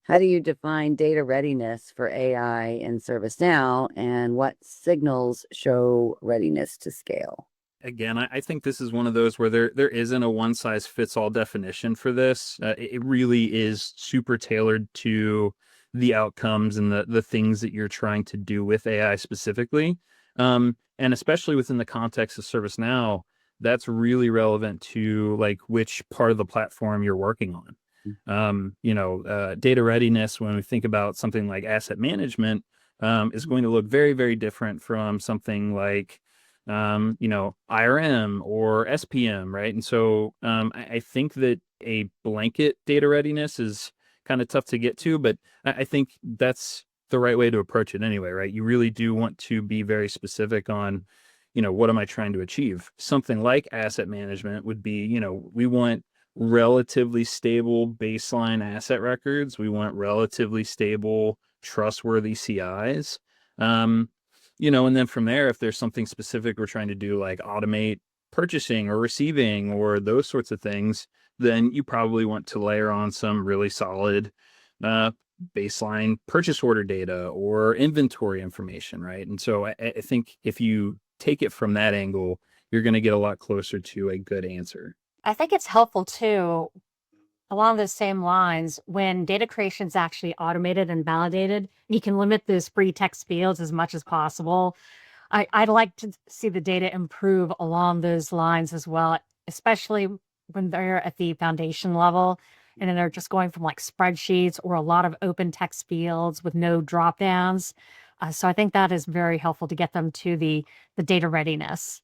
How do you define data readiness for AI in ServiceNow, and what signals show readiness to scale? Again, I think this is one of those where there isn't a one size fits all definition for this. It really is super tailored to the outcomes and the things that you're trying to do with AI specifically. And especially within the context of ServiceNow, that's really relevant to like which part of the platform you're working on. Data readiness, when we think about something like asset management, is going to look very, very different from something like IRM or SPM, right? And so I think that a blanket data readiness is kind of tough to get to, but I think that's the right way to approach it anyway, right? You really do want to be very specific on, what am I trying to achieve? Something like asset management would be, we want relatively stable baseline asset records. We want relatively stable, trustworthy CIs. And then from there, if there's something specific we're trying to do, like automate purchasing or receiving or those sorts of things, then you probably want to layer on some really solid uh, baseline purchase order data or inventory information, right? And so I think if you take it from that angle, you're going to get a lot closer to a good answer. I think it's helpful too, along those same lines, when data creation is actually automated and validated, you can limit those free text fields as much as possible. I'd like to see the data improve along those lines as well, especially when they're at the foundation level and then they're just going from like spreadsheets or a lot of open text fields with no drop downs. So I think that is very helpful to get them to the data readiness.